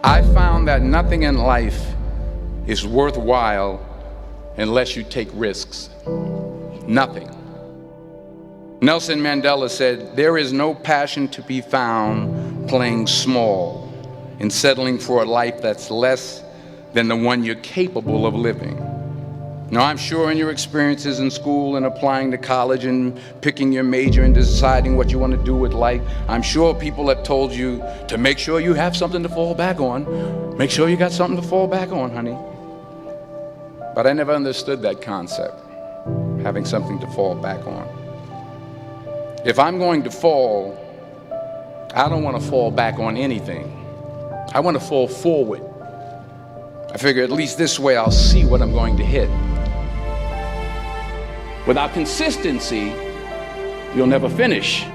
I found that nothing in life is worthwhile unless you take risks. Nothing. Nelson Mandela said, "There is no passion to be found playing small and settling for a life that's less than the one you're capable of living." Now, I'm sure in your experiences in school and applying to college and picking your major and deciding what you want to do with life, I'm sure people have told you to make sure you have something to fall back on. Make sure you got something to fall back on, honey. But I never understood that concept, having something to fall back on. If I'm going to fall, I don't want to fall back on anything. I want to fall forward. I figure at least this way I'll see what I'm going to hit. Without consistency, you'll never finish.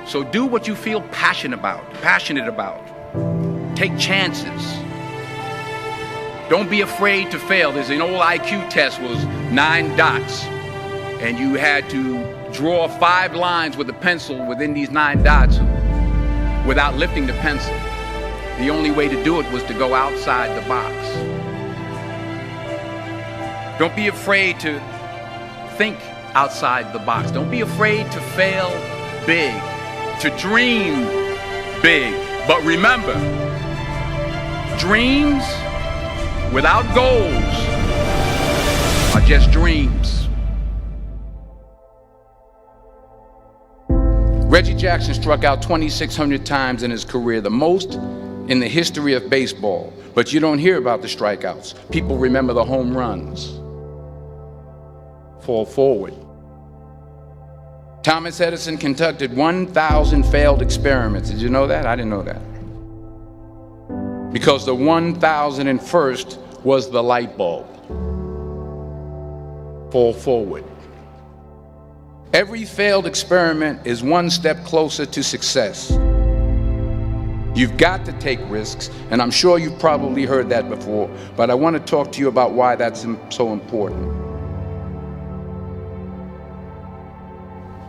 So do what you feel passionate about. Take chances. Don't be afraid to fail. There's an old IQ test, was 9 dots, and you had to draw 5 lines with a pencil within these 9 dots without lifting the pencil. The only way to do it was to go outside the box. Don't be afraid to think outside the box. Don't be afraid to fail big, to dream big. But remember, dreams without goals are just dreams. Reggie Jackson struck out 2,600 times in his career, the most in the history of baseball. But you don't hear about the strikeouts. People remember the home runs. Fall forward. Thomas Edison conducted 1,000 failed experiments. Did you know that? I didn't know that. Because the 1,001st was the light bulb. Fall forward. Every failed experiment is one step closer to success. You've got to take risks, and I'm sure you've probably heard that before, but I want to talk to you about why that's so important.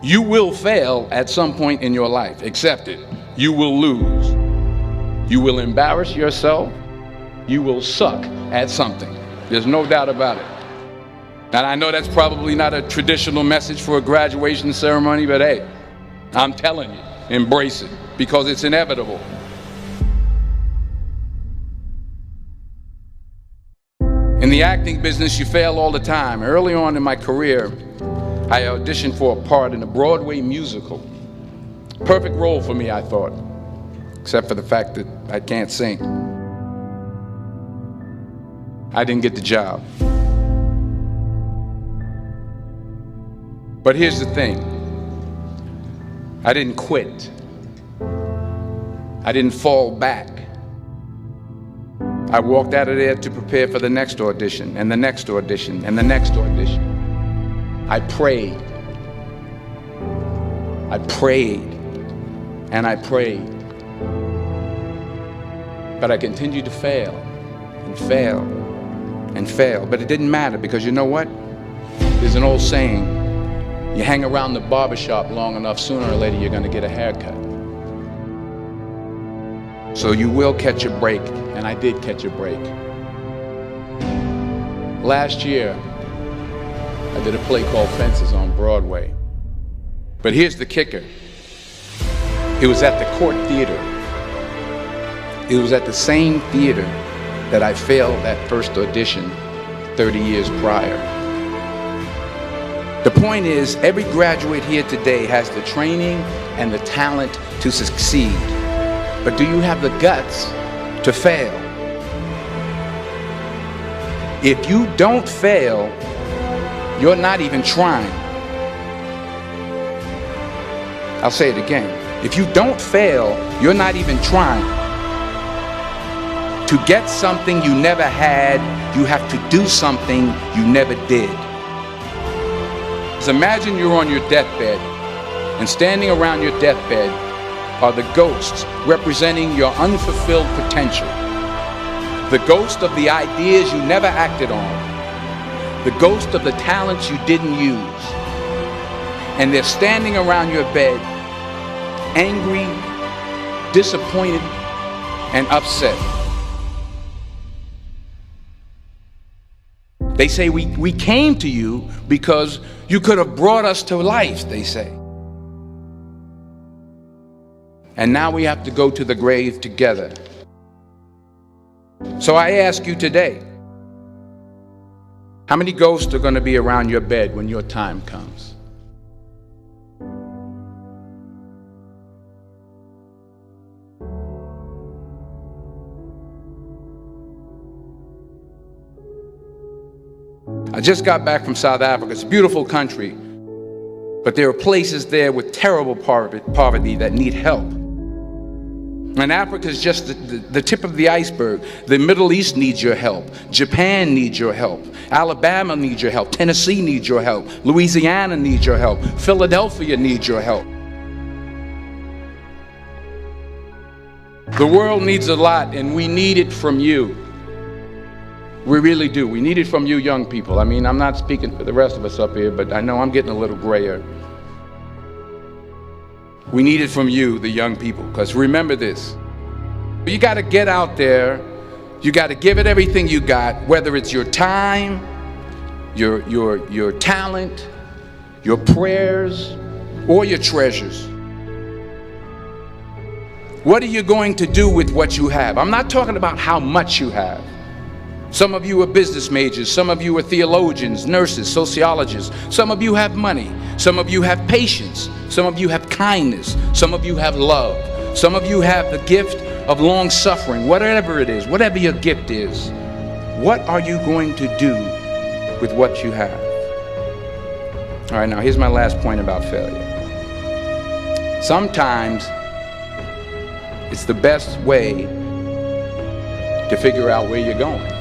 You will fail at some point in your life. Accept it. You will lose. You will embarrass yourself. You will suck at something. There's no doubt about it. And I know that's probably not a traditional message for a graduation ceremony, but hey, I'm telling you, embrace it, because it's inevitable. In the acting business, you fail all the time. Early on in my career, I auditioned for a part in a Broadway musical. Perfect role for me, I thought, except for the fact that I can't sing. I didn't get the job. But here's the thing. I didn't quit. I didn't fall back. I walked out of there to prepare for the next audition, and the next audition, and the next audition. I prayed. I prayed. And I prayed. But I continued to fail and fail and fail. But it didn't matter, because you know what? There's an old saying, you hang around the barbershop long enough, sooner or later you're going to get a haircut. So you will catch a break, and I did catch a break. Last year, I did a play called Fences on Broadway. But here's the kicker. It was at the Court Theater. It was at the same theater that I failed that first audition 30 years prior. The point is, every graduate here today has the training and the talent to succeed. But do you have the guts to fail? If you don't fail, you're not even trying. I'll say it again. If you don't fail, you're not even trying. To get something you never had, you have to do something you never did. So imagine you're on your deathbed, and standing around your deathbed are the ghosts representing your unfulfilled potential. The ghost of the ideas you never acted on. The ghost of the talents you didn't use. And they're standing around your bed, angry, disappointed, and upset. They say we came to you because you could have brought us to life, they say. And now we have to go to the grave together. So I ask you today, how many ghosts are going to be around your bed when your time comes? I just got back from South Africa. It's a beautiful country, but there are places there with terrible poverty that need help. And Africa is just the tip of the iceberg. The Middle East needs your help. Japan needs your help. Alabama needs your help. Tennessee needs your help. Louisiana needs your help. Philadelphia needs your help. The world needs a lot, and we need it from you. We really do. We need it from you young people. I mean, I'm not speaking for the rest of us up here, but I know I'm getting a little grayer. We need it from you, the young people, because remember this. You got to get out there. You got to give it everything you got, whether it's your time, your talent, your prayers, or your treasures. What are you going to do with what you have? I'm not talking about how much you have. Some of you are business majors, some of you are theologians, nurses, sociologists. Some of you have money, some of you have patience, some of you have kindness, some of you have love, some of you have the gift of long suffering. Whatever it is, whatever your gift is, what are you going to do with what you have? All right, now here's my last point about failure. Sometimes it's the best way to figure out where you're going.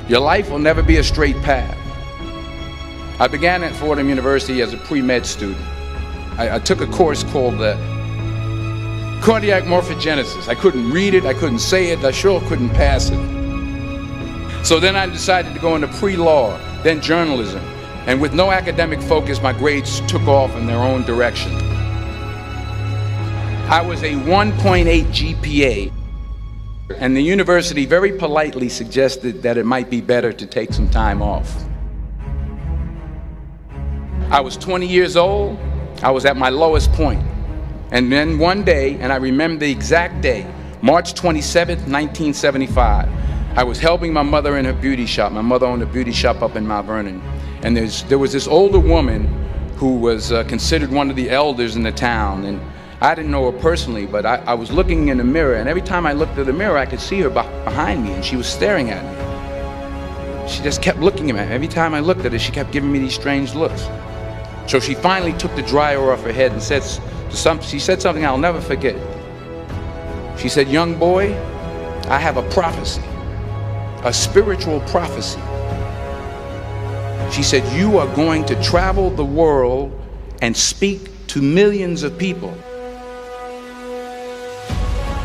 Your life will never be a straight path. I began at Fordham University as a pre-med student. I took a course called cardiac morphogenesis. I couldn't read it, I couldn't say it, I sure couldn't pass it. So then I decided to go into pre-law, then journalism. And with no academic focus, my grades took off in their own direction. I was a 1.8 GPA. And the university very politely suggested that it might be better to take some time off. I was 20 years old. I was at my lowest point. And then one day, and I remember the exact day, March 27th, 1975, I was helping my mother in her beauty shop. My mother owned a beauty shop up in Mount Vernon. And there was this older woman who was considered one of the elders in the town. And I didn't know her personally, but I was looking in the mirror, and every time I looked at the mirror, I could see her behind me, and she was staring at me. She just kept looking at me. Every time I looked at her, she kept giving me these strange looks. So she finally took the dryer off her head and she said something I'll never forget. She said, "Young boy, I have a prophecy, a spiritual prophecy." She said, "You are going to travel the world and speak to millions of people."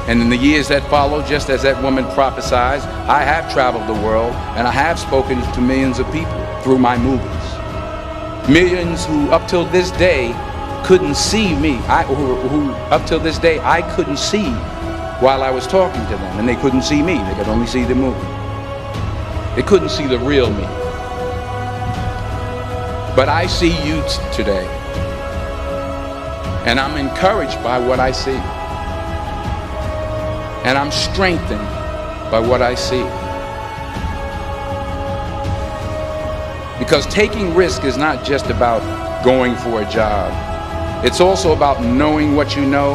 And in the years that followed, just as that woman prophesied, I have traveled the world and I have spoken to millions of people through my movies. Millions who up till this day couldn't see me, who up till this day I couldn't see while I was talking to them, and they couldn't see me, they could only see the movie. They couldn't see the real me. But I see you today, and I'm encouraged by what I see. And I'm strengthened by what I see. Because taking risk is not just about going for a job. It's also about knowing what you know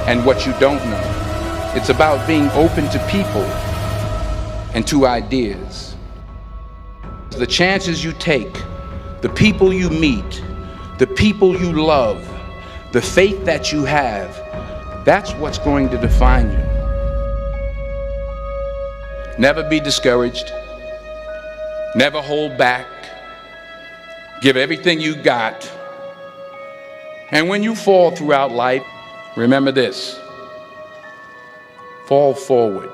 and what you don't know. It's about being open to people and to ideas. The chances you take, the people you meet, the people you love, the faith that you have, that's what's going to define you. Never be discouraged. Never hold back. Give everything you got. And when you fall throughout life, remember this: fall forward.